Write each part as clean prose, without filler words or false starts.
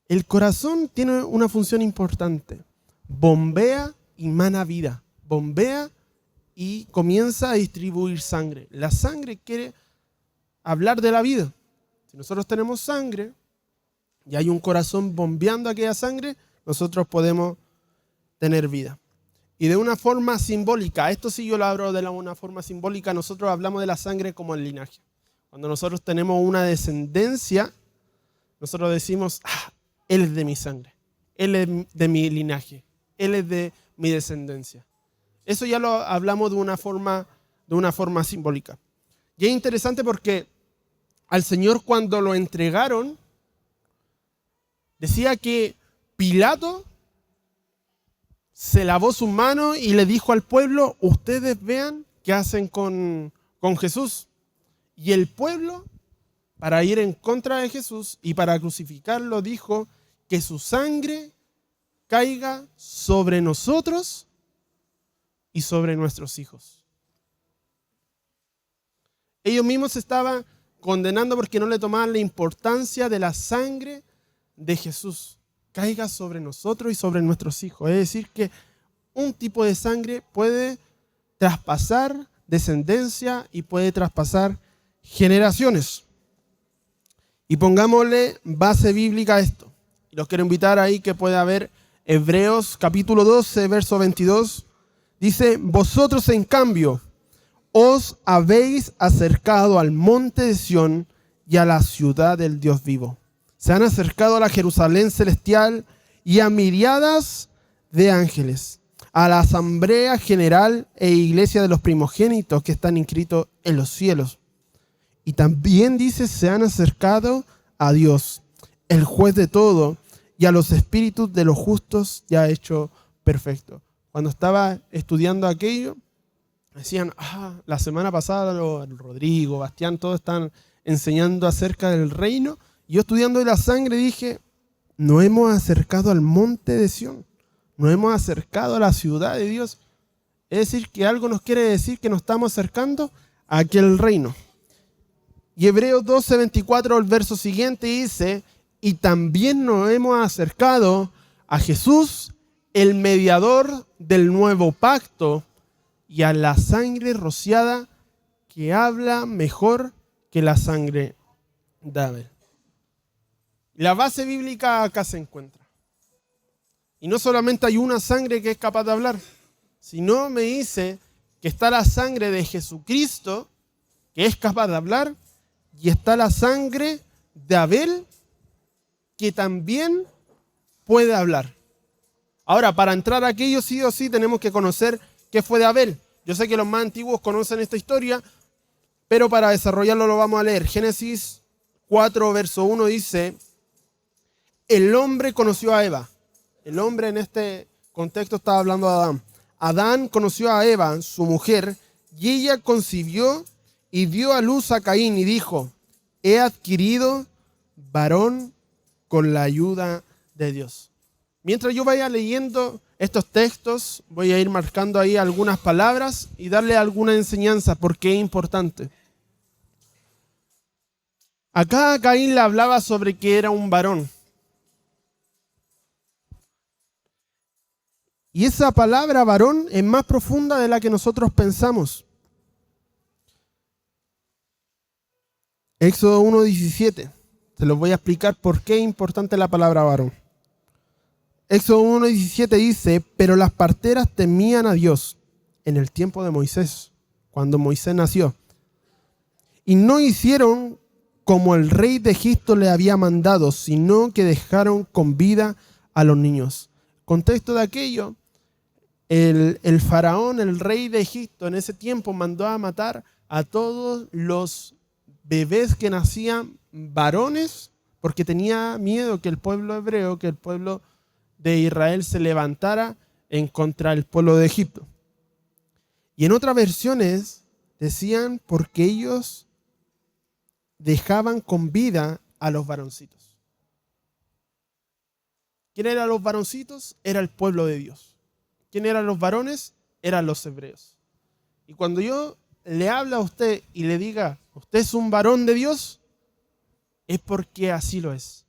El corazón tiene una función importante. Bombea y mana vida. Bombea y comienza a distribuir sangre. La sangre quiere hablar de la vida. Si nosotros tenemos sangre y hay un corazón bombeando aquella sangre, nosotros podemos tener vida. Y de una forma simbólica, esto sí yo lo hablo de una forma simbólica, nosotros hablamos de la sangre como el linaje. Cuando nosotros tenemos una descendencia, nosotros decimos, él es de mi sangre, él es de mi linaje, él es de mi descendencia. Eso ya lo hablamos de una forma simbólica. Y es interesante porque al Señor cuando lo entregaron, decía que Pilato se lavó sus manos y le dijo al pueblo, ustedes vean qué hacen con Jesús. Y el pueblo, para ir en contra de Jesús y para crucificarlo, dijo que su sangre caiga sobre nosotros y sobre nuestros hijos. Ellos mismos se estaban condenando porque no le tomaban la importancia de la sangre de Jesús. Caiga sobre nosotros y sobre nuestros hijos. Es decir, que un tipo de sangre puede traspasar descendencia y puede traspasar generaciones. Y pongámosle base bíblica a esto. Y los quiero invitar ahí que pueda ver Hebreos capítulo 12, verso 22. Dice, vosotros en cambio os habéis acercado al monte de Sión y a la ciudad del Dios vivo. Se han acercado a la Jerusalén celestial y a miriadas de ángeles, a la asamblea general e iglesia de los primogénitos que están inscritos en los cielos. Y también dice, se han acercado a Dios, el juez de todo, y a los espíritus de los justos ya hecho perfecto. Cuando estaba estudiando aquello, decían, la semana pasada Rodrigo, Bastián, todos están enseñando acerca del reino. Y yo estudiando de la sangre dije, nos hemos acercado al monte de Sión, nos hemos acercado a la ciudad de Dios. Es decir, que algo nos quiere decir que nos estamos acercando a aquel reino. Y Hebreos 12, 24, el verso siguiente dice, y también nos hemos acercado a Jesús, el mediador del nuevo pacto, y a la sangre rociada que habla mejor que la sangre de Abel. La base bíblica acá se encuentra. Y no solamente hay una sangre que es capaz de hablar, sino me dice que está la sangre de Jesucristo, que es capaz de hablar, y está la sangre de Abel, que también puede hablar. Ahora, para entrar a aquello sí o sí tenemos que conocer qué fue de Abel. Yo sé que los más antiguos conocen esta historia, pero para desarrollarlo lo vamos a leer. Génesis 4, verso 1 dice, el hombre conoció a Eva. El hombre en este contexto estaba hablando de Adán. Adán conoció a Eva, su mujer, y ella concibió y dio a luz a Caín y dijo, he adquirido varón con la ayuda de Dios. Mientras yo vaya leyendo estos textos, voy a ir marcando ahí algunas palabras y darle alguna enseñanza porque es importante. Acá Caín le hablaba sobre que era un varón. Y esa palabra varón es más profunda de la que nosotros pensamos. Éxodo 1:17. Se los voy a explicar por qué es importante la palabra varón. Éxodo 1:17 dice, pero las parteras temían a Dios en el tiempo de Moisés, cuando Moisés nació. Y no hicieron como el rey de Egipto le había mandado, sino que dejaron con vida a los niños. Contexto de aquello, el faraón, el rey de Egipto, en ese tiempo mandó a matar a todos los bebés que nacían varones, porque tenía miedo que el pueblo hebreo, que el pueblo de Israel se levantara en contra del pueblo de Egipto. Y en otras versiones decían porque ellos dejaban con vida a los varoncitos. ¿Quién eran los varoncitos? Era el pueblo de Dios. ¿Quién eran los varones? Eran los hebreos. Y cuando yo le hablo a usted y le diga, usted es un varón de Dios, es porque así lo es.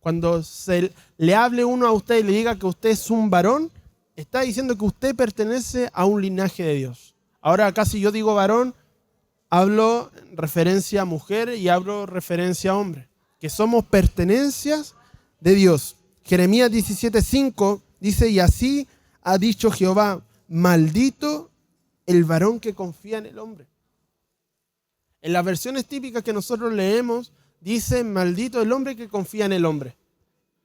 Cuando se le hable uno a usted y le diga que usted es un varón, está diciendo que usted pertenece a un linaje de Dios. Ahora acá si yo digo varón, hablo referencia a mujer y hablo referencia a hombre, que somos pertenencias de Dios. Jeremías 17:5 dice, y así ha dicho Jehová, maldito el varón que confía en el hombre. En las versiones típicas que nosotros leemos, dice, maldito el hombre que confía en el hombre.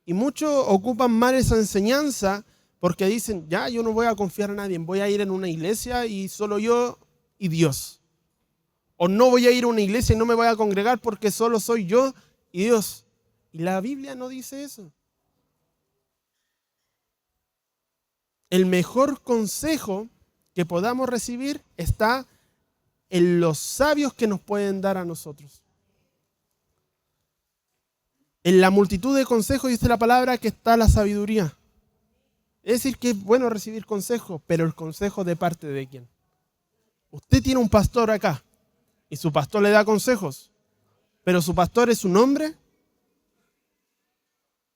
Y muchos ocupan mal esa enseñanza porque dicen, ya, yo no voy a confiar en nadie, voy a ir en una iglesia y solo yo y Dios. O no voy a ir a una iglesia y no me voy a congregar porque solo soy yo y Dios. Y la Biblia no dice eso. El mejor consejo que podamos recibir está en los sabios que nos pueden dar a nosotros. En la multitud de consejos, dice la palabra, que está la sabiduría. Es decir, que es bueno recibir consejos, pero el consejo de parte de quién. Usted tiene un pastor acá y su pastor le da consejos, pero su pastor es un hombre.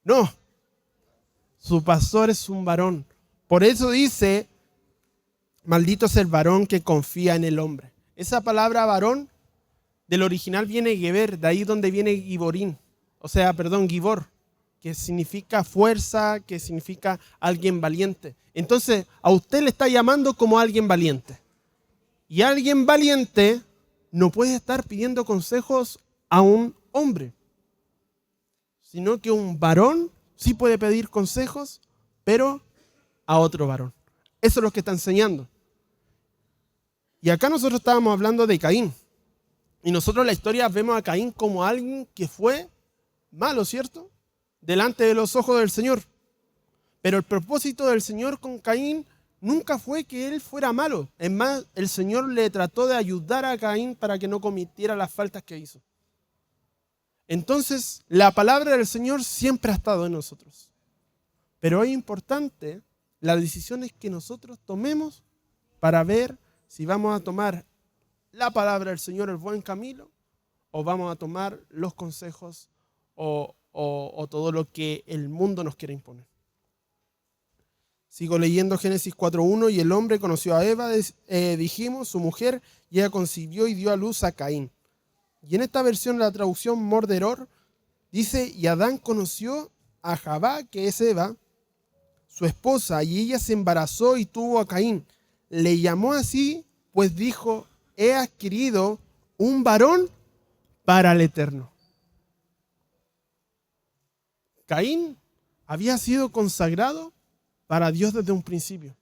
No, su pastor es un varón. Por eso dice, maldito es el varón que confía en el hombre. Esa palabra varón del original viene Geber, de ahí donde viene Giborín. Gibor, que significa fuerza, que significa alguien valiente. Entonces, a usted le está llamando como alguien valiente. Y alguien valiente no puede estar pidiendo consejos a un hombre, sino que un varón sí puede pedir consejos, pero a otro varón. Eso es lo que está enseñando. Y acá nosotros estábamos hablando de Caín. Y nosotros en la historia vemos a Caín como alguien que fue malo, ¿cierto? Delante de los ojos del Señor. Pero el propósito del Señor con Caín nunca fue que él fuera malo. Es más, el Señor le trató de ayudar a Caín para que no cometiera las faltas que hizo. Entonces, la palabra del Señor siempre ha estado en nosotros. Pero es importante las decisiones que nosotros tomemos para ver si vamos a tomar la palabra del Señor, el buen camino, o vamos a tomar los consejos o todo lo que el mundo nos quiere imponer. Sigo leyendo Génesis 4:1, y el hombre conoció a Eva, dijimos, su mujer, y ella concibió y dio a luz a Caín. Y en esta versión, la traducción Morderor, dice, y Adán conoció a Jabá, que es Eva, su esposa, y ella se embarazó y tuvo a Caín. Le llamó así, pues dijo, he adquirido un varón para el Eterno. Caín había sido consagrado para Dios desde un principio.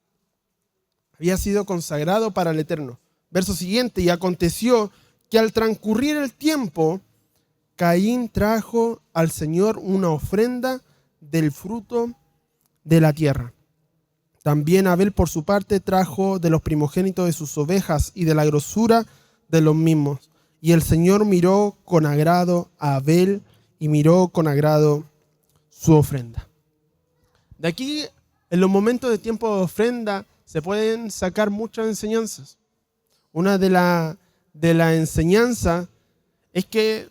Había sido consagrado para el Eterno. Verso siguiente, y aconteció que al transcurrir el tiempo, Caín trajo al Señor una ofrenda del fruto de la tierra. También Abel, por su parte, trajo de los primogénitos de sus ovejas y de la grosura de los mismos. Y el Señor miró con agrado a Abel y miró con agrado su ofrenda. De aquí, en los momentos de tiempo de ofrenda, se pueden sacar muchas enseñanzas. Una de la enseñanza es que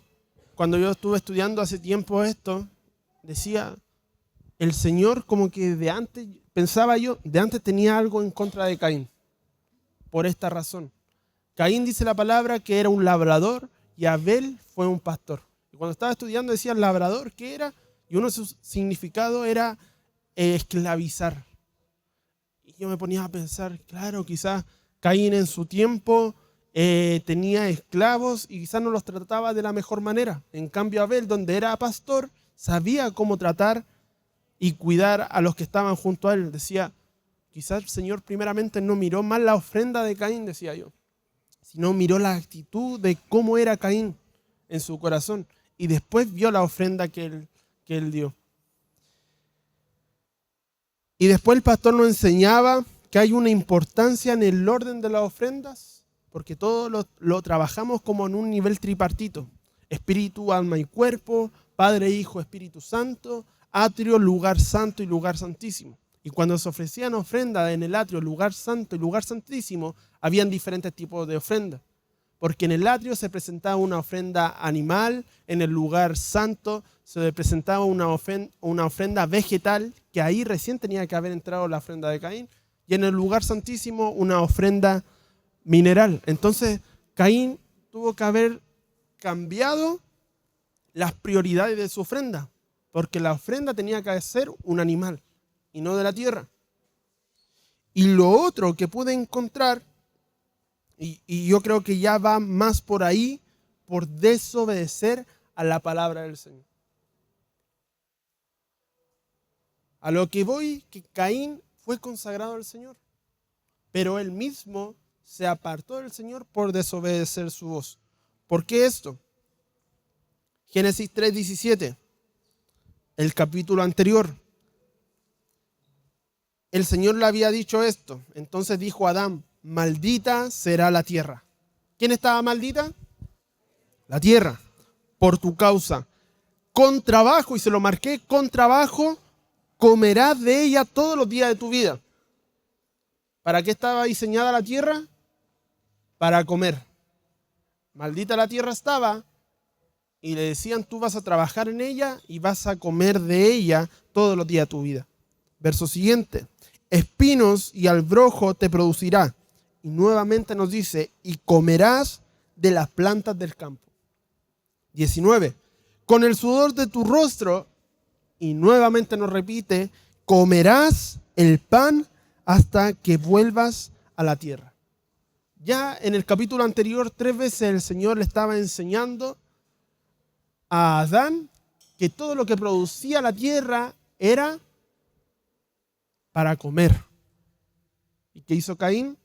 cuando yo estuve estudiando hace tiempo esto, decía, el Señor como que de antes, pensaba yo, de antes tenía algo en contra de Caín. Por esta razón. Caín, dice la palabra, que era un labrador y Abel fue un pastor. Y cuando estaba estudiando decía labrador, ¿qué era? Y uno de sus significados era esclavizar. Y yo me ponía a pensar, claro, quizás Caín en su tiempo tenía esclavos y quizás no los trataba de la mejor manera. En cambio Abel, donde era pastor, sabía cómo tratar y cuidar a los que estaban junto a él. Decía, quizás el Señor primeramente no miró mal la ofrenda de Caín, decía yo, sino miró la actitud de cómo era Caín en su corazón y después vio la ofrenda que él dio. Y después el pastor nos enseñaba que hay una importancia en el orden de las ofrendas, porque todo lo trabajamos como en un nivel tripartito: espíritu, alma y cuerpo, Padre, Hijo, Espíritu Santo, atrio, lugar santo y lugar santísimo. Y cuando se ofrecían ofrendas en el atrio, lugar santo y lugar santísimo, habían diferentes tipos de ofrendas. porque en el atrio se presentaba una ofrenda animal, en el lugar santo se presentaba una ofrenda vegetal, que ahí recién tenía que haber entrado la ofrenda de Caín, y en el lugar santísimo una ofrenda mineral. Entonces Caín tuvo que haber cambiado las prioridades de su ofrenda, porque la ofrenda tenía que ser un animal y no de la tierra. Y lo otro que pude encontrar, y yo creo que ya va más por ahí, por desobedecer a la palabra del Señor. A lo que voy, que Caín fue consagrado al Señor, pero él mismo se apartó del Señor por desobedecer su voz. ¿Por qué esto? Génesis 3:17, el capítulo anterior. El Señor le había dicho esto. Entonces dijo Adán: maldita será la tierra. ¿Quién estaba maldita? La tierra, por tu causa. Con trabajo, y se lo marqué, con trabajo comerás de ella todos los días de tu vida. ¿Para qué estaba diseñada la tierra? Para comer. Maldita la tierra estaba, y le decían: tú vas a trabajar en ella y vas a comer de ella todos los días de tu vida. Verso siguiente: espinos y albrojo te producirá. Y nuevamente nos dice: y comerás de las plantas del campo. 19. Con el sudor de tu rostro, y nuevamente nos repite: comerás el pan hasta que vuelvas a la tierra. Ya en el capítulo anterior 3 veces el Señor le estaba enseñando a Adán que todo lo que producía la tierra era para comer. ¿Y qué hizo Caín?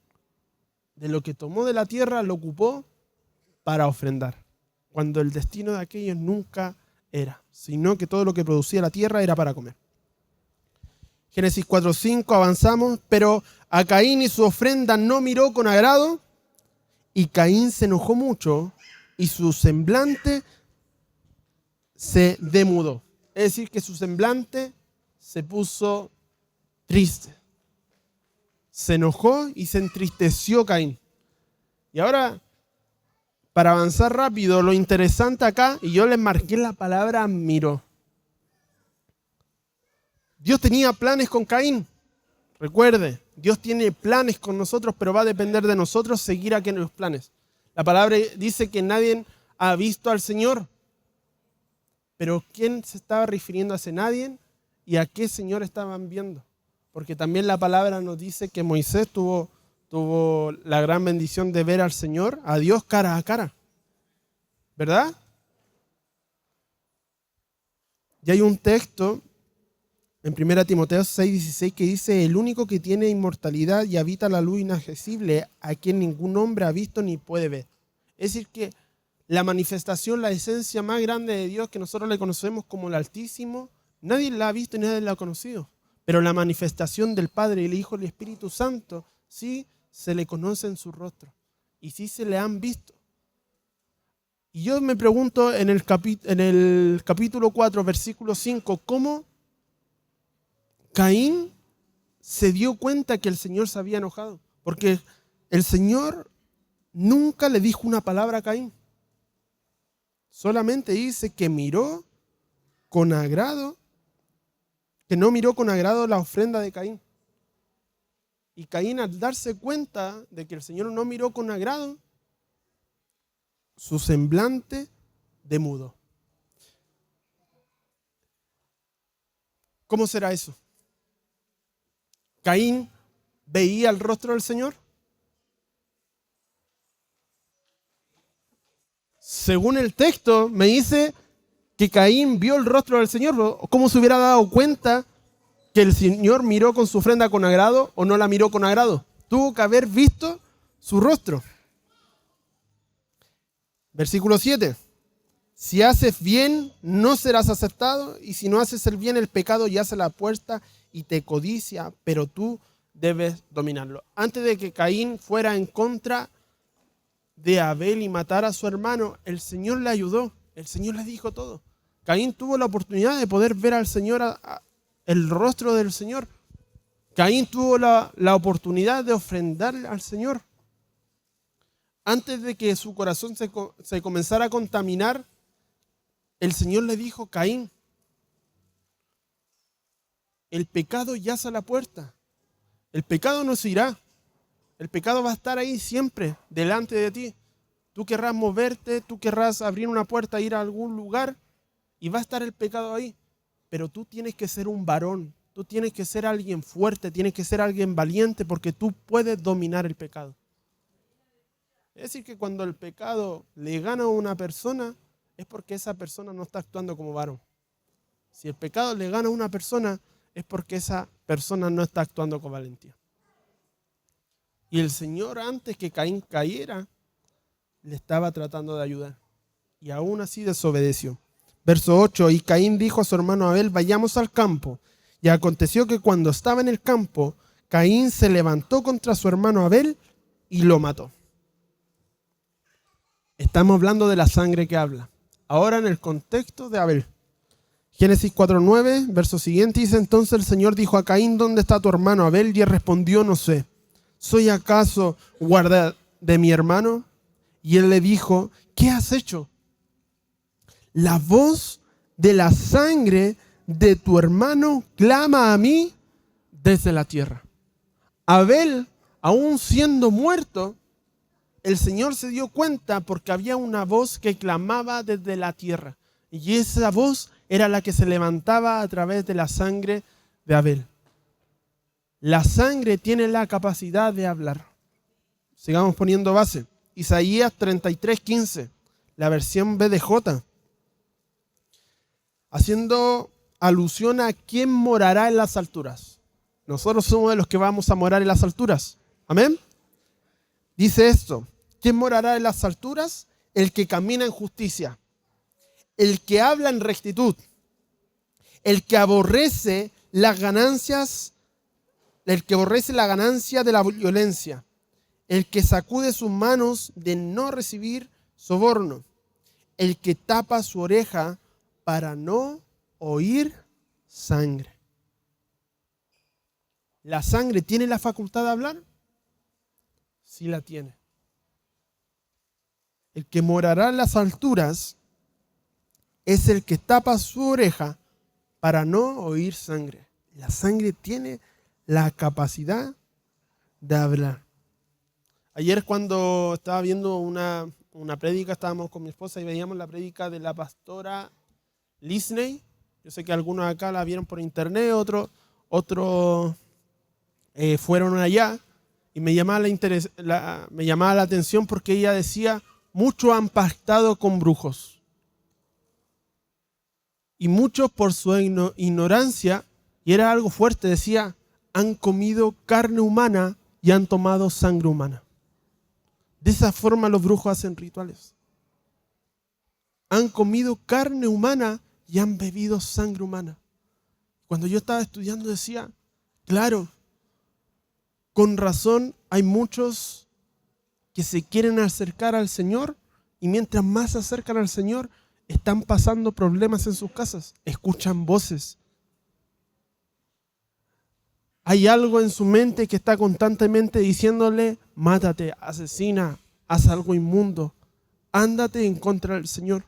De lo que tomó de la tierra lo ocupó para ofrendar, cuando el destino de aquellos nunca era, sino que todo lo que producía la tierra era para comer. Génesis 4:5, avanzamos. Pero a Caín y su ofrenda no miró con agrado, y Caín se enojó mucho, y su semblante se demudó. Es decir, que su semblante se puso triste. Se enojó y se entristeció Caín. Y ahora, para avanzar rápido, lo interesante acá, y yo les marqué la palabra miró. Dios tenía planes con Caín. Recuerde, Dios tiene planes con nosotros, pero va a depender de nosotros seguir aquellos planes. La palabra dice que nadie ha visto al Señor. Pero ¿quién se estaba refiriendo a ese nadie y a qué Señor estaban viendo? Porque también la palabra nos dice que Moisés tuvo la gran bendición de ver al Señor, a Dios cara a cara. ¿Verdad? Y hay un texto en 1 Timoteo 6:16 que dice: el único que tiene inmortalidad y habita la luz inaccesible, a quien ningún hombre ha visto ni puede ver. Es decir, que la manifestación, la esencia más grande de Dios, que nosotros le conocemos como el Altísimo, nadie la ha visto y nadie la ha conocido. Pero la manifestación del Padre, el Hijo y el Espíritu Santo, sí se le conoce en su rostro y sí se le han visto. Y yo me pregunto en el capítulo 4, versículo 5, ¿cómo Caín se dio cuenta que el Señor se había enojado? Porque el Señor nunca le dijo una palabra a Caín. Solamente dice que miró con agrado, que no miró con agrado la ofrenda de Caín. Y Caín, al darse cuenta de que el Señor no miró con agrado, su semblante demudó. ¿Cómo será eso? ¿Caín veía el rostro del Señor? Según el texto, me dice que Caín vio el rostro del Señor. ¿Cómo se hubiera dado cuenta que el Señor miró con su ofrenda con agrado o no la miró con agrado? Tuvo que haber visto su rostro. Versículo 7. Si haces bien, no serás aceptado, y si no haces el bien, el pecado yace a la puerta y te codicia, pero tú debes dominarlo. Antes de que Caín fuera en contra de Abel y matara a su hermano, el Señor le ayudó, el Señor le dijo todo. Caín tuvo la oportunidad de poder ver al Señor, el rostro del Señor. Caín tuvo la oportunidad de ofrendar al Señor. Antes de que su corazón se comenzara a contaminar, el Señor le dijo: Caín, el pecado yace a la puerta. El pecado no se irá. El pecado va a estar ahí siempre, delante de ti. Tú querrás moverte, tú querrás abrir una puerta, ir a algún lugar, y va a estar el pecado ahí. Pero tú tienes que ser un varón. Tú tienes que ser alguien fuerte, tienes que ser alguien valiente, porque tú puedes dominar el pecado. Es decir, que cuando el pecado le gana a una persona, es porque esa persona no está actuando como varón. Si el pecado le gana a una persona, es porque esa persona no está actuando con valentía. Y el Señor, antes que Caín cayera, le estaba tratando de ayudar. Y aún así desobedeció. Verso 8, y Caín dijo a su hermano Abel: vayamos al campo. Y aconteció que cuando estaba en el campo, Caín se levantó contra su hermano Abel y lo mató. Estamos hablando de la sangre que habla. Ahora en el contexto de Abel. Génesis 4:9, verso siguiente, dice: entonces el Señor dijo a Caín: ¿dónde está tu hermano Abel? Y él respondió: no sé. ¿Soy acaso guarda de mi hermano? Y él le dijo: ¿qué has hecho? La voz de la sangre de tu hermano clama a mí desde la tierra. Abel, aún siendo muerto, el Señor se dio cuenta porque había una voz que clamaba desde la tierra. Y esa voz era la que se levantaba a través de la sangre de Abel. La sangre tiene la capacidad de hablar. Sigamos poniendo base. Isaías 33:15, la versión BDJ. Haciendo alusión a quién morará en las alturas. Nosotros somos de los que vamos a morar en las alturas. Amén. Dice esto: ¿quién morará en las alturas? El que camina en justicia, el que habla en rectitud, el que aborrece las ganancias, el que aborrece la ganancia de la violencia, el que sacude sus manos de no recibir soborno, el que tapa su oreja para no oír sangre. ¿La sangre tiene la facultad de hablar? Sí la tiene. El que morará en las alturas es el que tapa su oreja para no oír sangre. La sangre tiene la capacidad de hablar. Ayer, cuando estaba viendo una prédica, estábamos con mi esposa y veíamos la prédica de la pastora Lisney. Yo sé que algunos acá la vieron por internet, otros fueron allá, y me llamaba la atención porque ella decía: muchos han pactado con brujos. Y muchos, por su ignorancia, y era algo fuerte, decía: han comido carne humana y han tomado sangre humana. De esa forma los brujos hacen rituales. Han comido carne humana y han bebido sangre humana. Cuando yo estaba estudiando decía: claro, con razón hay muchos que se quieren acercar al Señor, y mientras más se acercan al Señor, están pasando problemas en sus casas, escuchan voces. Hay algo en su mente que está constantemente diciéndole: mátate, asesina, haz algo inmundo, ándate en contra del Señor.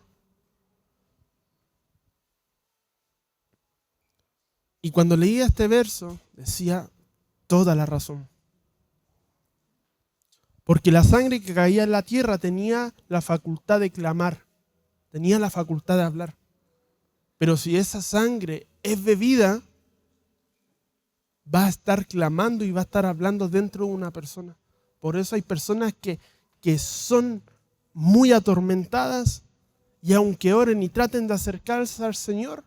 Y cuando leía este verso, decía: toda la razón. Porque la sangre que caía en la tierra tenía la facultad de clamar, tenía la facultad de hablar. Pero si esa sangre es bebida, va a estar clamando y va a estar hablando dentro de una persona. Por eso hay personas que son muy atormentadas, y aunque oren y traten de acercarse al Señor,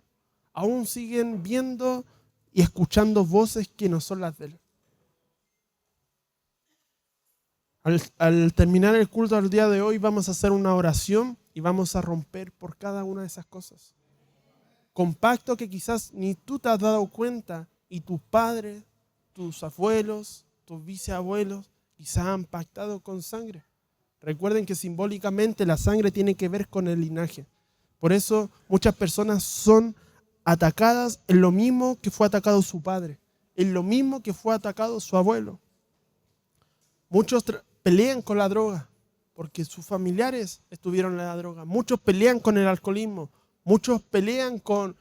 aún siguen viendo y escuchando voces que no son las de Él. Al terminar el culto al día de hoy, vamos a hacer una oración y vamos a romper por cada una de esas cosas. Con pacto que quizás ni tú te has dado cuenta, y tus padres, tus abuelos, tus bisabuelos quizás han pactado con sangre. Recuerden que simbólicamente la sangre tiene que ver con el linaje. Por eso muchas personas son atacadas en lo mismo que fue atacado su padre, en lo mismo que fue atacado su abuelo. Muchos pelean con la droga porque sus familiares estuvieron en la droga. Muchos pelean con el alcoholismo, muchos pelean con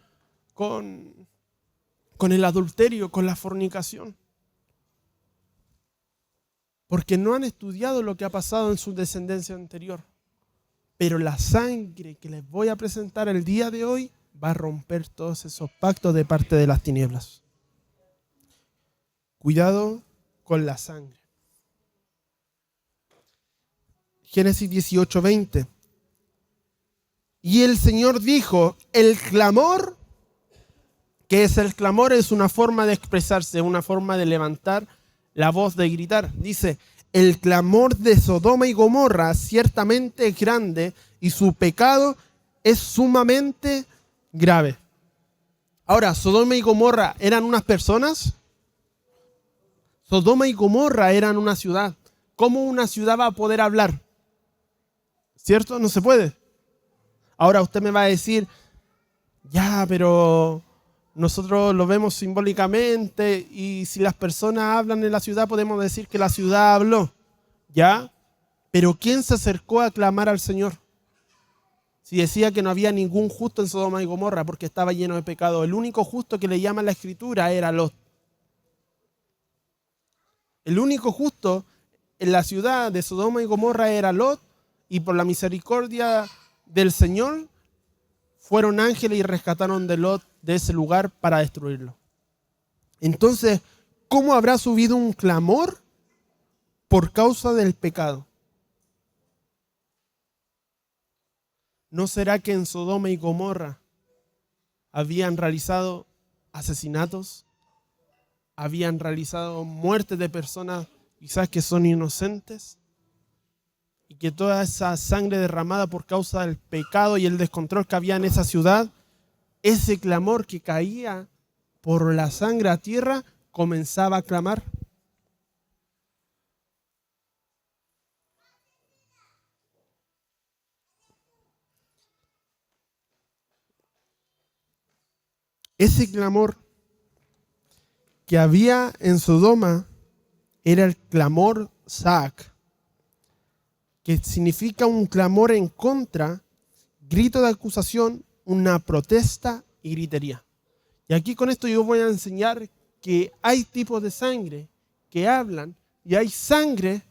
el adulterio, con la fornicación. Porque no han estudiado lo que ha pasado en su descendencia anterior. Pero la sangre que les voy a presentar el día de hoy va a romper todos esos pactos de parte de las tinieblas. Cuidado con la sangre. Génesis 18:20. Y el Señor dijo, el clamor, ¿qué es el clamor? Es una forma de expresarse, una forma de levantar la voz, de gritar. Dice, el clamor de Sodoma y Gomorra ciertamente es grande y su pecado es sumamente grave. Ahora, ¿Sodoma y Gomorra eran unas personas? Sodoma y Gomorra eran una ciudad. ¿Cómo una ciudad va a poder hablar? ¿Cierto? No se puede. Ahora usted me va a decir, ya, pero nosotros lo vemos simbólicamente y si las personas hablan en la ciudad podemos decir que la ciudad habló. ¿Ya? Pero ¿quién se acercó a clamar al Señor? Si decía que no había ningún justo en Sodoma y Gomorra porque estaba lleno de pecado. El único justo que le llama la Escritura era Lot. El único justo en la ciudad de Sodoma y Gomorra era Lot, y por la misericordia del Señor fueron ángeles y rescataron de Lot de ese lugar para destruirlo. Entonces, ¿cómo habrá subido un clamor por causa del pecado? ¿No será que en Sodoma y Gomorra habían realizado asesinatos? ¿Habían realizado muertes de personas quizás que son inocentes? Y que toda esa sangre derramada por causa del pecado y el descontrol que había en esa ciudad, ese clamor que caía por la sangre a tierra, comenzaba a clamar. Ese clamor que había en Sodoma era el clamor Zac, que significa un clamor en contra, grito de acusación, una protesta y gritería. Y aquí con esto yo voy a enseñar que hay tipos de sangre que hablan y hay sangre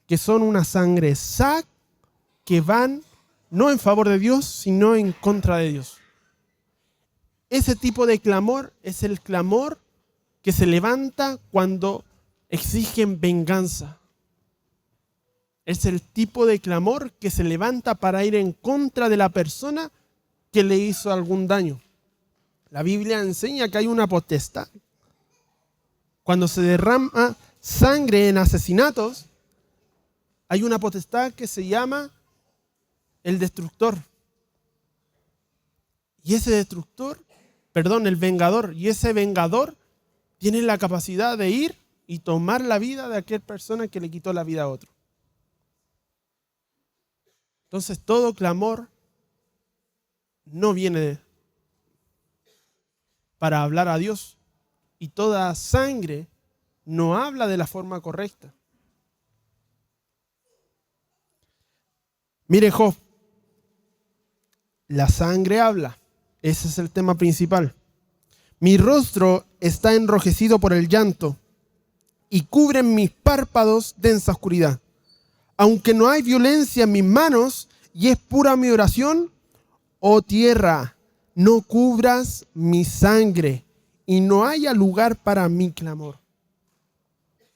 que son una sangre Zac que van no en favor de Dios, sino en contra de Dios. Ese tipo de clamor es el clamor que se levanta cuando exigen venganza. Es el tipo de clamor que se levanta para ir en contra de la persona que le hizo algún daño. La Biblia enseña que hay una potestad. Cuando se derrama sangre en asesinatos, hay una potestad que se llama el destructor. Y ese el vengador, y ese vengador tiene la capacidad de ir y tomar la vida de aquella persona que le quitó la vida a otro. Entonces todo clamor no viene para hablar a Dios y toda sangre no habla de la forma correcta. Mire Job, la sangre habla, ese es el tema principal. Mi rostro está enrojecido por el llanto y cubren mis párpados densa oscuridad. Aunque no hay violencia en mis manos y es pura mi oración, oh tierra, no cubras mi sangre y no haya lugar para mi clamor.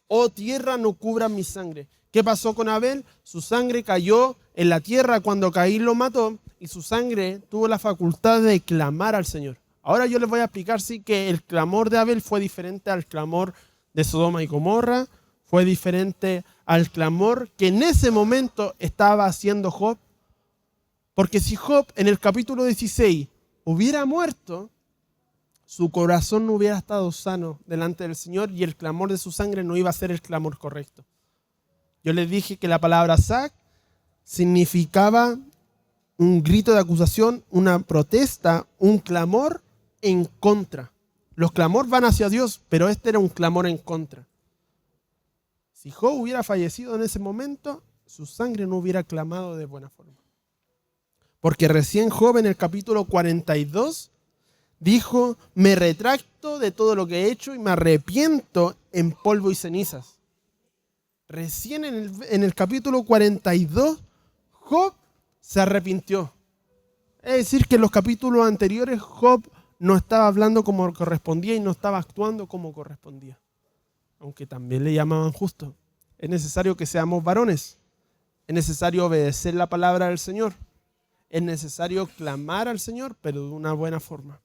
Oh tierra, no cubras mi sangre. ¿Qué pasó con Abel? Su sangre cayó en la tierra cuando Caín lo mató y su sangre tuvo la facultad de clamar al Señor. Ahora yo les voy a explicar sí que el clamor de Abel fue diferente al clamor de Sodoma y Gomorra, fue diferente al clamor que en ese momento estaba haciendo Job. Porque si Job en el capítulo 16 hubiera muerto, su corazón no hubiera estado sano delante del Señor y el clamor de su sangre no iba a ser el clamor correcto. Yo les dije que la palabra Zac significaba un grito de acusación, una protesta, un clamor en contra. Los clamores van hacia Dios, pero este era un clamor en contra. Si Job hubiera fallecido en ese momento, su sangre no hubiera clamado de buena forma. Porque recién Job en el capítulo 42 dijo, me retracto de todo lo que he hecho y me arrepiento en polvo y cenizas. Recién en el capítulo 42, Job se arrepintió. Es decir, que en los capítulos anteriores Job no estaba hablando como correspondía y no estaba actuando como correspondía. Aunque también le llamaban justo. Es necesario que seamos varones. Es necesario obedecer la palabra del Señor. Es necesario clamar al Señor, pero de una buena forma.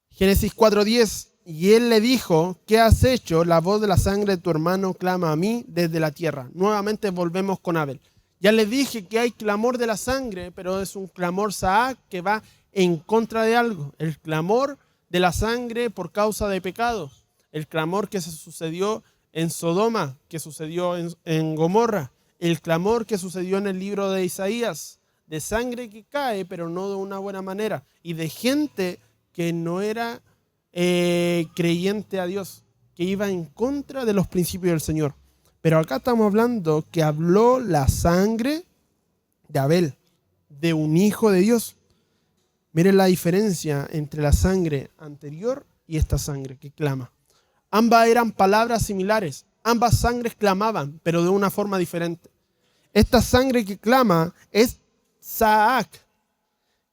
Génesis 4:10. Y él le dijo, ¿qué has hecho? La voz de la sangre de tu hermano clama a mí desde la tierra. Nuevamente volvemos con Abel. Ya les dije que hay clamor de la sangre, pero es un clamor Saak que va en contra de algo. El clamor de la sangre por causa de pecados. El clamor que se sucedió en Sodoma, que sucedió en Gomorra. El clamor que sucedió en el libro de Isaías. De sangre que cae, pero no de una buena manera. Y de gente que no era creyente a Dios, que iba en contra de los principios del Señor. Pero acá estamos hablando que habló la sangre de Abel, de un hijo de Dios. Miren la diferencia entre la sangre anterior y esta sangre que clama. Ambas eran palabras similares, ambas sangres clamaban, pero de una forma diferente. Esta sangre que clama es Saak,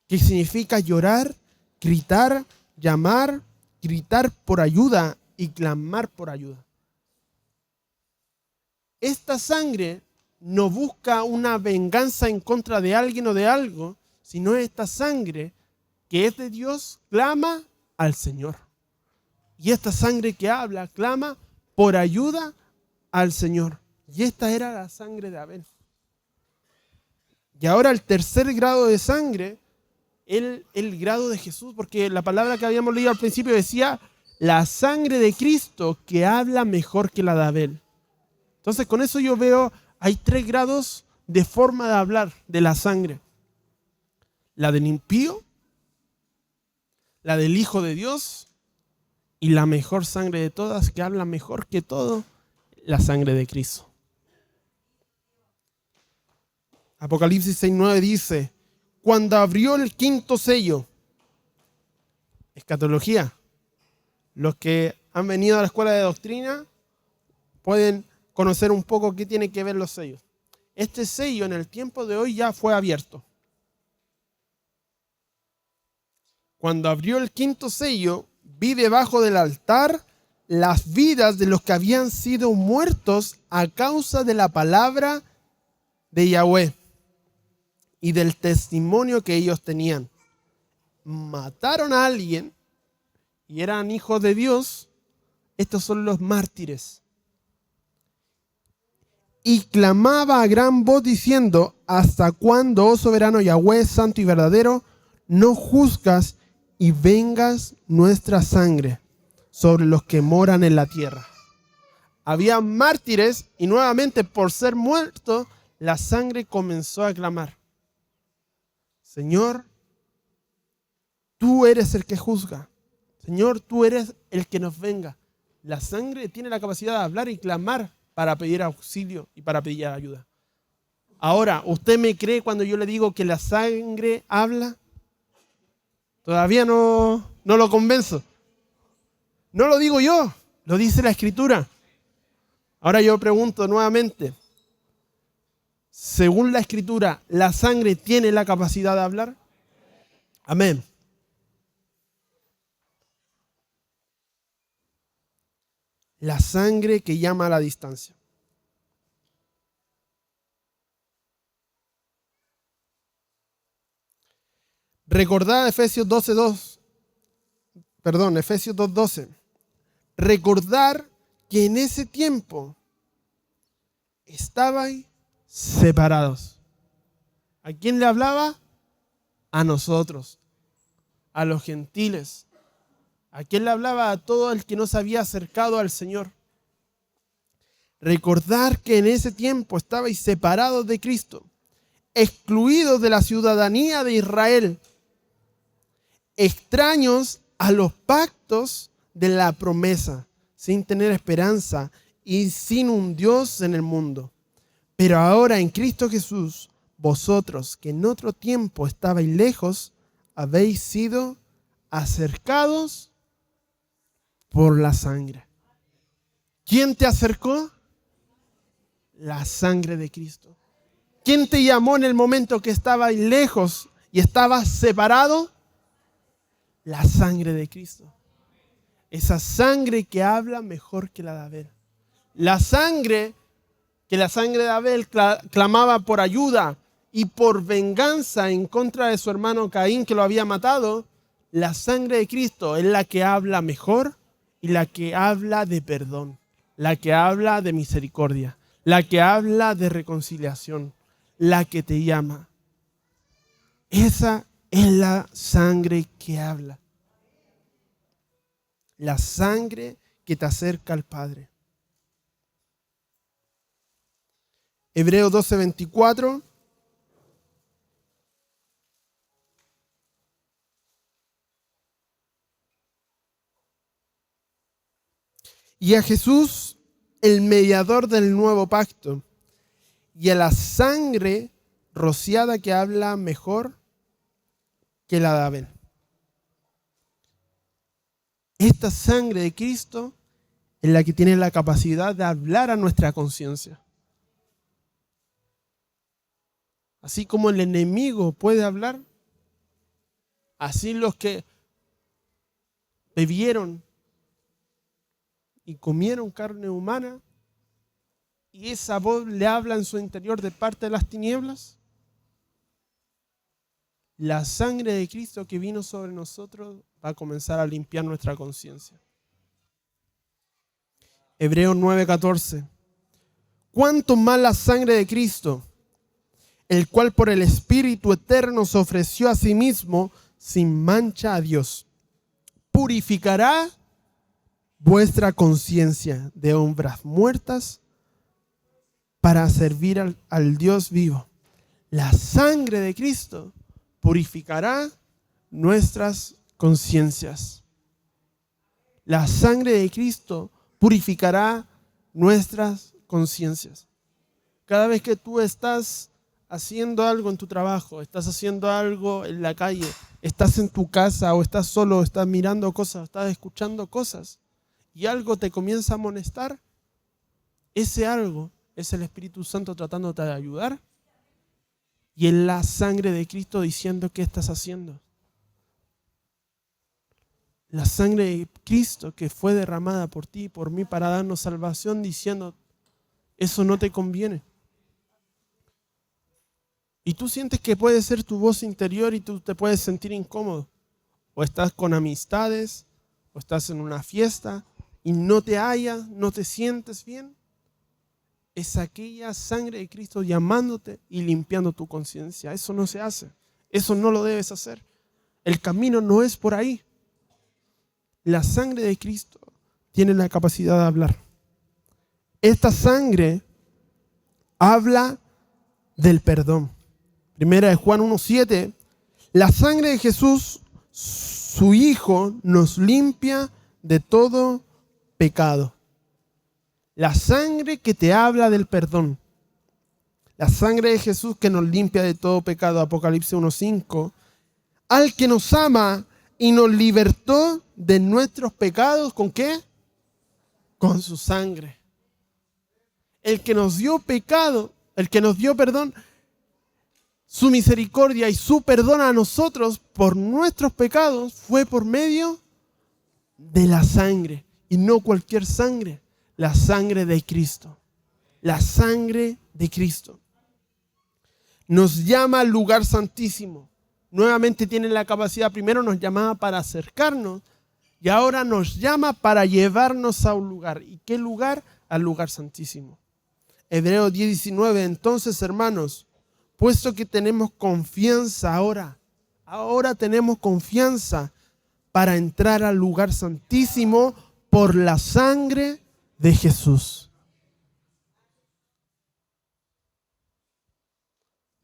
que significa llorar, gritar, llamar, gritar por ayuda y clamar por ayuda. Esta sangre no busca una venganza en contra de alguien o de algo, sino esta sangre que es de Dios clama al Señor. Y esta sangre que habla clama por ayuda al Señor. Y esta era la sangre de Abel. Y ahora el tercer grado de sangre, el grado de Jesús, porque la palabra que habíamos leído al principio decía la sangre de Cristo que habla mejor que la de Abel. Entonces con eso yo veo, hay 3 grados de forma de hablar de la sangre. La del impío, la del Hijo de Dios y la mejor sangre de todas que habla mejor que todo, la sangre de Cristo. Apocalipsis 6:9 dice, cuando abrió el 5º sello, escatología, los que han venido a la escuela de doctrina pueden conocer un poco qué tiene que ver los sellos. Este sello en el tiempo de hoy ya fue abierto. Cuando abrió el 5º sello, vi debajo del altar las vidas de los que habían sido muertos a causa de la palabra de Yahweh y del testimonio que ellos tenían. Mataron a alguien y eran hijos de Dios. Estos son los mártires. Y clamaba a gran voz diciendo, ¿hasta cuándo, oh soberano Yahweh, santo y verdadero, no juzgas y vengas nuestra sangre sobre los que moran en la tierra? Había mártires y nuevamente por ser muertos, la sangre comenzó a clamar. Señor, tú eres el que juzga. Señor, tú eres el que nos venga. La sangre tiene la capacidad de hablar y clamar para pedir auxilio y para pedir ayuda. Ahora, ¿usted me cree cuando yo le digo que la sangre habla? Todavía no lo convenzo. No lo digo yo, lo dice la Escritura. Ahora yo pregunto nuevamente, según la Escritura, ¿la sangre tiene la capacidad de hablar? Amén. La sangre que llama a la distancia. Recordad Efesios 2:12. Recordar que en ese tiempo estabais separados. ¿A quién le hablaba? A nosotros, a los gentiles. ¿A quién le hablaba? A todo el que no se había acercado al Señor. Recordar que en ese tiempo estabais separados de Cristo, excluidos de la ciudadanía de Israel, extraños a los pactos de la promesa, sin tener esperanza y sin un Dios en el mundo. Pero ahora en Cristo Jesús, vosotros que en otro tiempo estabais lejos, habéis sido acercados por la sangre. ¿Quién te acercó? La sangre de Cristo. ¿Quién te llamó en el momento que estabas lejos y estabas separado? La sangre de Cristo. Esa sangre que habla mejor que la de Abel. La sangre de Abel clamaba por ayuda y por venganza en contra de su hermano Caín que lo había matado. La sangre de Cristo es la que habla mejor y la que habla de perdón, la que habla de misericordia, la que habla de reconciliación, la que te llama. Esa es la sangre que habla. La sangre que te acerca al Padre. Hebreos 12:24. Y a Jesús, el mediador del nuevo pacto, y a la sangre rociada que habla mejor que la de Abel. Esta sangre de Cristo es la que tiene la capacidad de hablar a nuestra conciencia. Así como el enemigo puede hablar, así los que bebieron y comieron carne humana y esa voz le habla en su interior de parte de las tinieblas, la sangre de Cristo que vino sobre nosotros va a comenzar a limpiar nuestra conciencia. Hebreos 9:14. ¿Cuánto más la sangre de Cristo, el cual por el Espíritu eterno se ofreció a sí mismo sin mancha a Dios, purificará vuestra conciencia de obras muertas para servir al Dios vivo? La sangre de Cristo purificará nuestras conciencias. La sangre de Cristo purificará nuestras conciencias. Cada vez que tú estás haciendo algo en tu trabajo, estás haciendo algo en la calle, estás en tu casa o estás solo, estás mirando cosas, estás escuchando cosas y algo te comienza a amonestar, ese algo es el Espíritu Santo tratándote de ayudar y es la sangre de Cristo diciendo qué estás haciendo. La sangre de Cristo que fue derramada por ti y por mí para darnos salvación diciendo eso no te conviene. Y tú sientes que puede ser tu voz interior y tú te puedes sentir incómodo. O estás con amistades, o estás en una fiesta y no te hallas, no te sientes bien. Es aquella sangre de Cristo llamándote y limpiando tu conciencia. Eso no se hace. Eso no lo debes hacer. El camino no es por ahí. La sangre de Cristo tiene la capacidad de hablar. Esta sangre habla del perdón. Primera de Juan 1:7, la sangre de Jesús, su Hijo, nos limpia de todo pecado. La sangre que te habla del perdón. La sangre de Jesús que nos limpia de todo pecado. Apocalipsis 1:5. Al que nos ama y nos libertó de nuestros pecados, ¿con qué? Con su sangre. El que nos dio pecado, el que nos dio perdón, su misericordia y su perdón a nosotros por nuestros pecados fue por medio de la sangre. Y no cualquier sangre, la sangre de Cristo. La sangre de Cristo. Nos llama al lugar santísimo. Nuevamente tiene la capacidad, primero nos llamaba para acercarnos y ahora nos llama para llevarnos a un lugar. ¿Y qué lugar? Al lugar santísimo. Hebreos 10:19. Entonces, hermanos, puesto que tenemos confianza ahora tenemos confianza para entrar al lugar santísimo por la sangre de Jesús.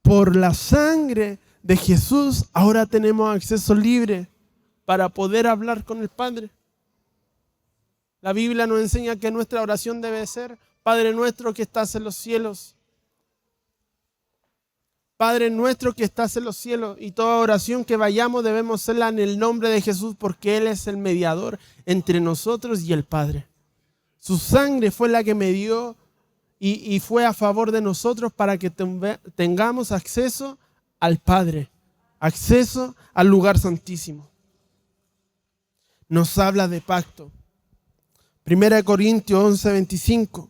Por la sangre de Jesús ahora tenemos acceso libre para poder hablar con el Padre. La Biblia nos enseña que nuestra oración debe ser: Padre nuestro que estás en los cielos. Padre nuestro que estás en los cielos. Y toda oración que vayamos debemos hacerla en el nombre de Jesús, porque Él es el mediador entre nosotros y el Padre. Su sangre fue la que me dio y fue a favor de nosotros para que tengamos acceso al Padre, acceso al lugar santísimo. Nos habla de pacto. 1 Corintios 11:25.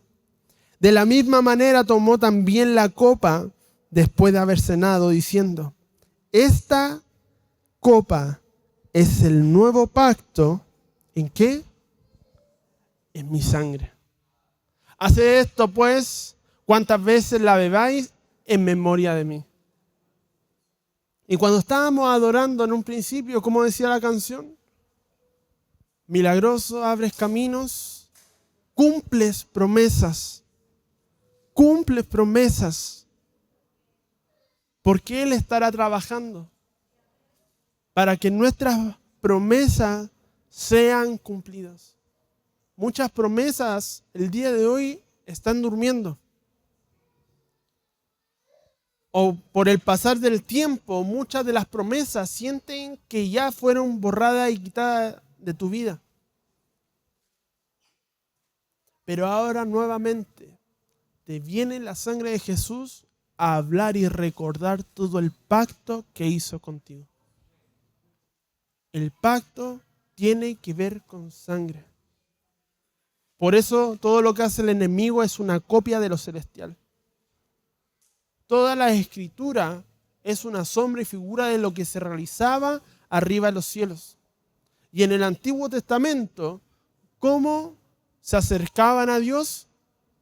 De la misma manera tomó también la copa después de haber cenado, diciendo: esta copa es el nuevo pacto. ¿En qué? En mi sangre. Haced esto, pues, cuantas veces la bebáis, en memoria de mí. Y cuando estábamos adorando en un principio, como decía la canción, milagroso, abres caminos, cumples promesas. Cumples promesas. Porque Él estará trabajando para que nuestras promesas sean cumplidas. Muchas promesas el día de hoy están durmiendo. O por el pasar del tiempo, muchas de las promesas sienten que ya fueron borradas y quitadas de tu vida. Pero ahora nuevamente te viene la sangre de Jesús a hablar y recordar todo el pacto que hizo contigo. El pacto tiene que ver con sangre. Por eso todo lo que hace el enemigo es una copia de lo celestial. Toda la escritura es una sombra y figura de lo que se realizaba arriba en los cielos. Y en el Antiguo Testamento, ¿cómo se acercaban a Dios?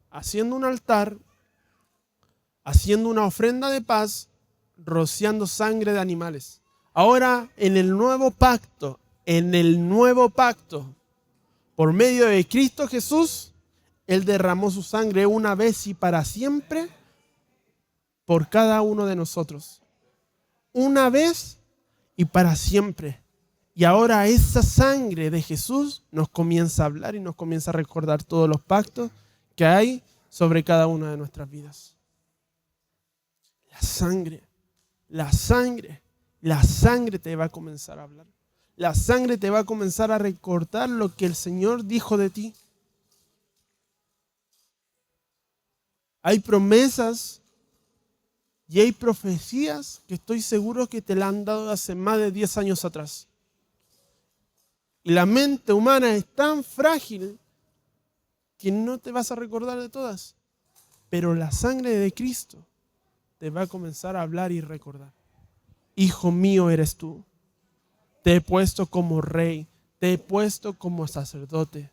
Haciendo un altar, haciendo una ofrenda de paz, rociando sangre de animales. Ahora, en el nuevo pacto, por medio de Cristo Jesús, Él derramó su sangre una vez y para siempre por cada uno de nosotros. Una vez y para siempre. Y ahora esa sangre de Jesús nos comienza a hablar y nos comienza a recordar todos los pactos que hay sobre cada una de nuestras vidas. La sangre te va a comenzar a hablar. La sangre te va a comenzar a recordar lo que el Señor dijo de ti. Hay promesas y hay profecías que estoy seguro que te la han dado hace más de 10 años atrás. Y la mente humana es tan frágil que no te vas a recordar de todas. Pero la sangre de Cristo te va a comenzar a hablar y recordar. Hijo mío eres tú. Te he puesto como rey. Te he puesto como sacerdote.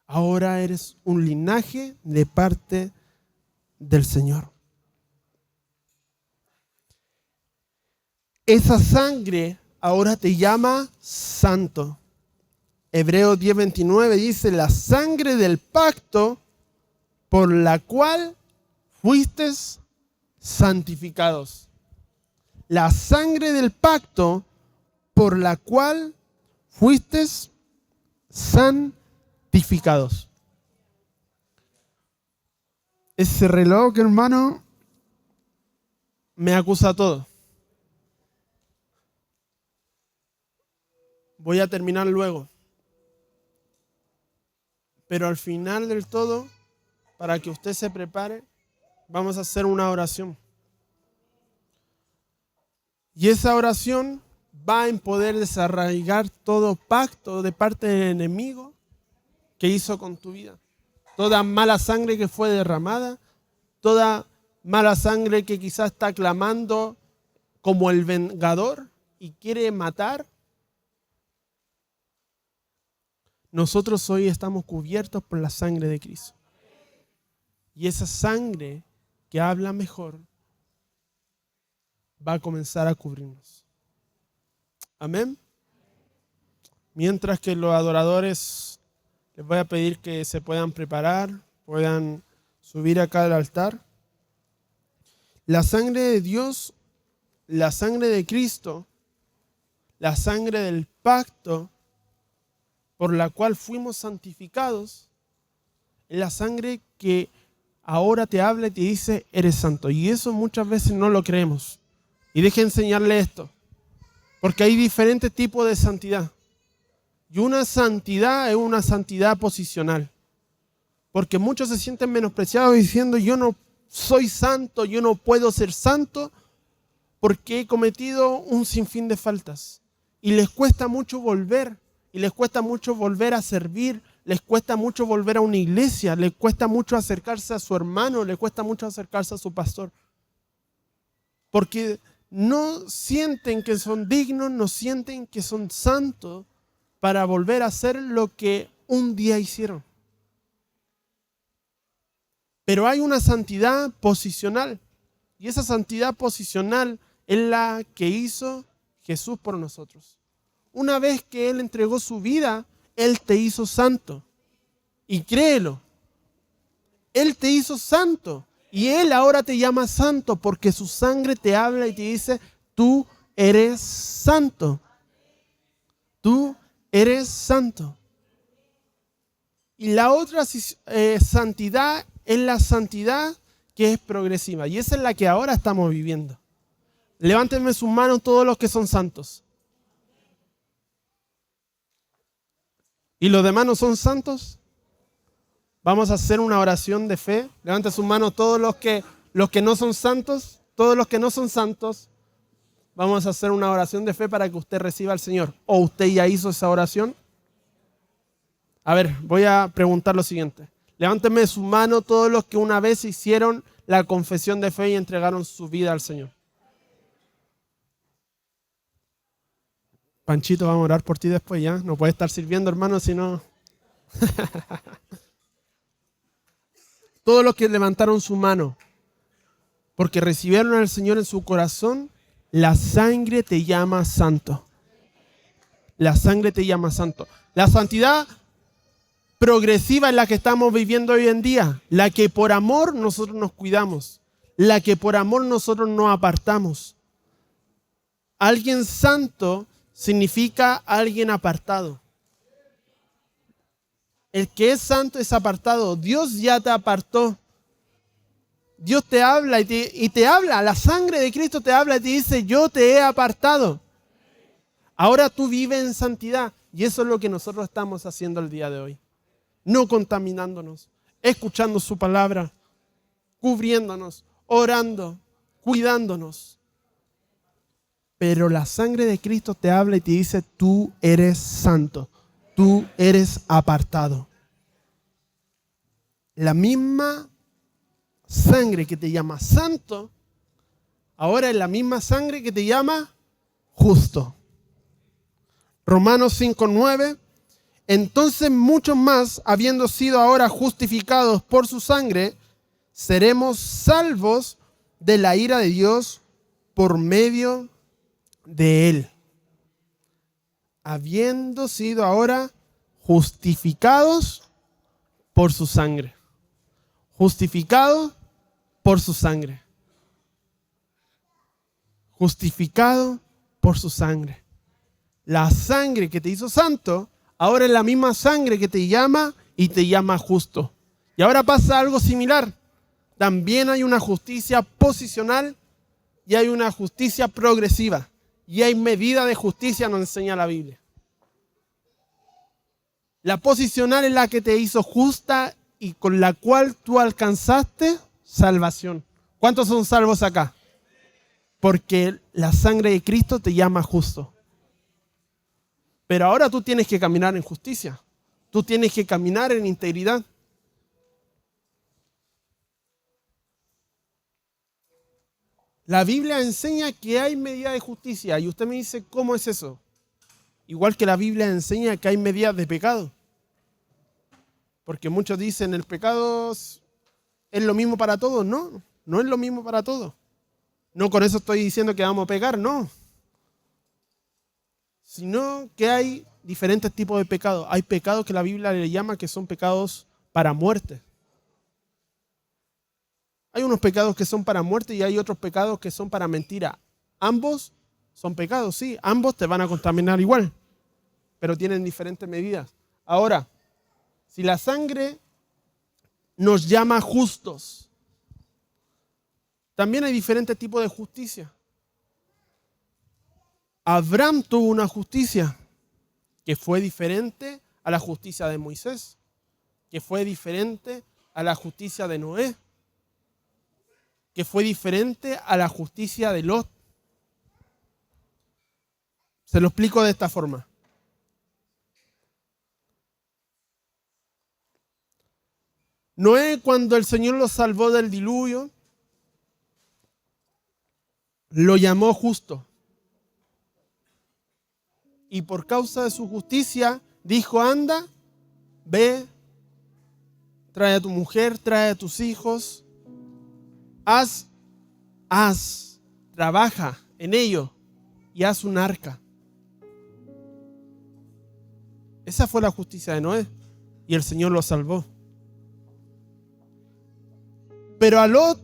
Ahora eres un linaje de parte del Señor. Esa sangre ahora te llama santo. Hebreos 10:29 dice: la sangre del pacto por la cual fuisteis santificados. La sangre del pacto por la cual fuisteis santificados. Ese reloj, hermano, me acusa todo. Voy a terminar luego. Pero al final del todo, para que usted se prepare, vamos a hacer una oración. Y esa oración va a poder desarraigar todo pacto de parte del enemigo que hizo con tu vida. Toda mala sangre que fue derramada, toda mala sangre que quizás está clamando como el vengador y quiere matar. Nosotros hoy estamos cubiertos por la sangre de Cristo. Y esa sangre que habla mejor va a comenzar a cubrirnos. Amén. Mientras que los adoradores, les voy a pedir que se puedan preparar, puedan subir acá al altar. La sangre de Dios, la sangre de Cristo, la sangre del pacto por la cual fuimos santificados, es la sangre que ahora te habla y te dice, eres santo. Y eso muchas veces no lo creemos. Y deje enseñarle esto, porque hay diferentes tipos de santidad. Y una santidad es una santidad posicional. Porque muchos se sienten menospreciados diciendo, yo no soy santo, yo no puedo ser santo porque he cometido un sinfín de faltas. Y les cuesta mucho volver, y les cuesta mucho volver a servir, les cuesta mucho volver a una iglesia, les cuesta mucho acercarse a su hermano, les cuesta mucho acercarse a su pastor. Porque no sienten que son dignos, no sienten que son santos para volver a hacer lo que un día hicieron. Pero hay una santidad posicional. Y esa santidad posicional es la que hizo Jesús por nosotros. Una vez que Él entregó su vida, Él te hizo santo. Y créelo, Él te hizo santo. Y Él ahora te llama santo porque su sangre te habla y te dice, tú eres santo. Tú eres santo. Y la otra santidad es la santidad que es progresiva. Y esa es la que ahora estamos viviendo. Levántenme sus manos todos los que son santos. ¿Y los demás no son santos? Vamos a hacer una oración de fe. Levanten sus manos todos los que no son santos. Todos los que no son santos. Vamos a hacer una oración de fe para que usted reciba al Señor. ¿O usted ya hizo esa oración? A ver, voy a preguntar lo siguiente. Levántenme su mano todos los que una vez hicieron la confesión de fe y entregaron su vida al Señor. Panchito, vamos a orar por ti después ya. No puedes estar sirviendo, hermano, si no. Todos los que levantaron su mano porque recibieron al Señor en su corazón, la sangre te llama santo. La sangre te llama santo. La santidad progresiva es la que estamos viviendo hoy en día, la que por amor nosotros nos cuidamos, la que por amor nosotros nos apartamos. Alguien santo significa alguien apartado. El que es santo es apartado. Dios ya te apartó. Dios te habla y te habla. La sangre de Cristo te habla y te dice, yo te he apartado. Ahora tú vives en santidad. Y eso es lo que nosotros estamos haciendo el día de hoy. No contaminándonos, escuchando su palabra, cubriéndonos, orando, cuidándonos. Pero la sangre de Cristo te habla y te dice, tú eres santo, tú eres apartado. La misma sangre que te llama santo, ahora es la misma sangre que te llama justo. Romanos 5:9. Entonces muchos más, habiendo sido ahora justificados por su sangre, seremos salvos de la ira de Dios por medio de Él. Habiendo sido ahora justificados por su sangre. Justificados por su sangre. Justificado por su sangre. La sangre que te hizo santo, ahora es la misma sangre que te llama y te llama justo. Y ahora pasa algo similar. También hay una justicia posicional y hay una justicia progresiva. Y hay medida de justicia, nos enseña la Biblia. La posicional es la que te hizo justa y con la cual tú alcanzaste salvación. ¿Cuántos son salvos acá? Porque la sangre de Cristo te llama justo. Pero ahora tú tienes que caminar en justicia. Tú tienes que caminar en integridad. La Biblia enseña que hay medida de justicia. Y usted me dice, ¿cómo es eso? Igual que la Biblia enseña que hay medidas de pecado. Porque muchos dicen, el pecado es lo mismo para todos. No, no es lo mismo para todos. No con eso estoy diciendo que vamos a pecar, no. Sino que hay diferentes tipos de pecados. Hay pecados que la Biblia le llama que son pecados para muerte. Hay unos pecados que son para muerte y hay otros pecados que son para mentira. Ambos son pecados, sí. Ambos te van a contaminar igual, pero tienen diferentes medidas. Ahora, si la sangre nos llama justos, también hay diferentes tipos de justicia. Abraham tuvo una justicia que fue diferente a la justicia de Moisés, que fue diferente a la justicia de Noé, que fue diferente a la justicia de Lot. Se lo explico de esta forma. Noé, cuando el Señor lo salvó del diluvio, lo llamó justo. Y por causa de su justicia, dijo, anda, ve, trae a tu mujer, trae a tus hijos, haz, trabaja en ello y haz un arca. Esa fue la justicia de Noé y el Señor lo salvó. Pero a Lot,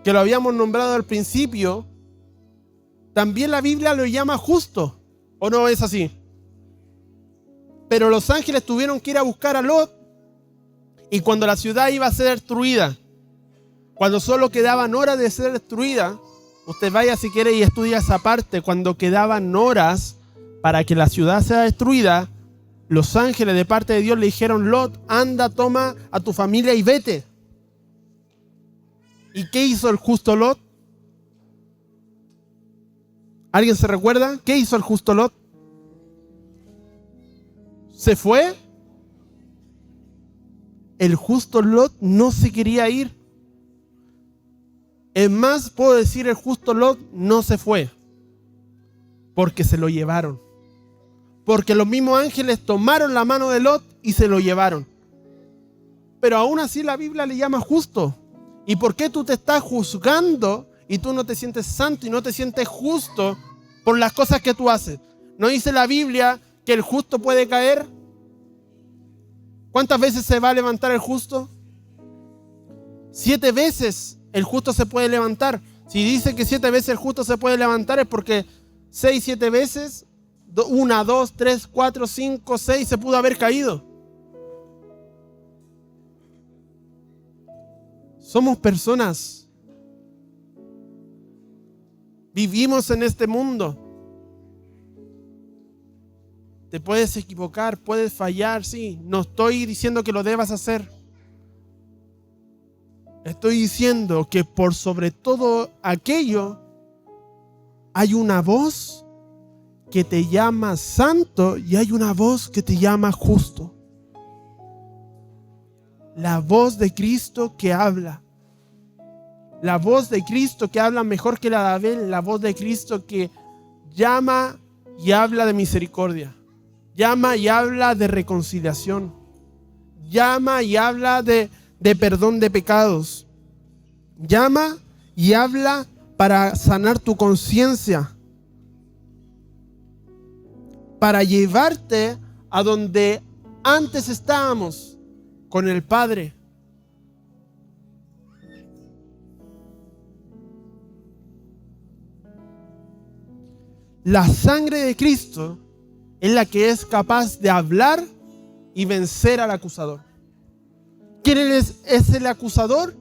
que lo habíamos nombrado al principio, también la Biblia lo llama justo. ¿O no es así? Pero los ángeles tuvieron que ir a buscar a Lot. Y cuando la ciudad iba a ser destruida, cuando solo quedaban horas de ser destruida, usted vaya si quiere y estudia esa parte, cuando quedaban horas para que la ciudad sea destruida, los ángeles de parte de Dios le dijeron, Lot, anda, toma a tu familia y vete. ¿Y qué hizo el justo Lot? ¿Alguien se recuerda? ¿Qué hizo el justo Lot? ¿Se fue? El justo Lot no se quería ir. Es más, puedo decir, el justo Lot no se fue. Porque se lo llevaron. Porque los mismos ángeles tomaron la mano de Lot y se lo llevaron. Pero aún así la Biblia le llama justo. ¿Y por qué tú te estás juzgando y tú no te sientes santo y no te sientes justo por las cosas que tú haces? ¿No dice la Biblia que el justo puede caer? ¿Cuántas veces se va a levantar el justo? 7 veces el justo se puede levantar. Si dice que 7 veces el justo se puede levantar es porque 6, 7 veces, 1, 2, 3, 4, 5, 6 se pudo haber caído. Somos personas. Vivimos en este mundo. Te puedes equivocar, puedes fallar, sí. No estoy diciendo que lo debas hacer. Estoy diciendo que por sobre todo aquello hay una voz que te llama santo y hay una voz que te llama justo. La voz de Cristo que habla. La voz de Cristo que habla mejor que la de Abel. La voz de Cristo que llama y habla de misericordia. Llama y habla de reconciliación. Llama y habla de perdón de pecados. Llama y habla para sanar tu conciencia. Para llevarte a donde antes estábamos. Con el Padre. La sangre de Cristo es la que es capaz de hablar y vencer al acusador. ¿Quién es el acusador?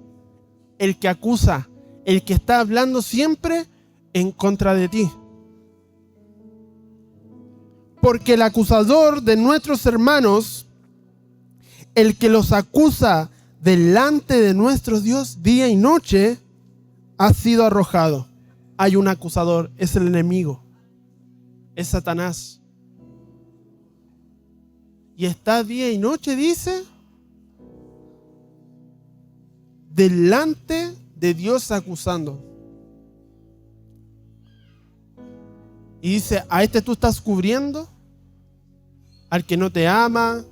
El que acusa, el que está hablando siempre en contra de ti. Porque el acusador de nuestros hermanos, el que los acusa delante de nuestro Dios día y noche, ha sido arrojado. Hay un acusador, es el enemigo, es Satanás. Y está día y noche, dice, delante de Dios acusando. Y dice, a este tú estás cubriendo, al que no te ama,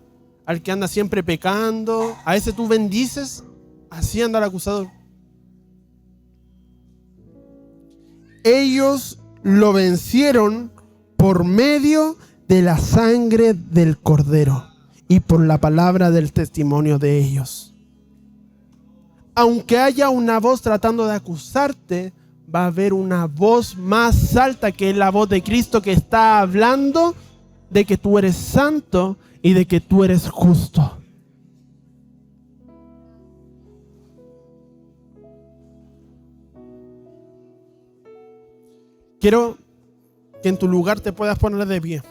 al que anda siempre pecando, a ese tú bendices. Así anda el acusador. Ellos lo vencieron por medio de la sangre del Cordero y por la palabra del testimonio de ellos. Aunque haya una voz tratando de acusarte, va a haber una voz más alta que es la voz de Cristo que está hablando de que tú eres santo y de que tú eres justo. Quiero que en tu lugar te puedas poner de pie.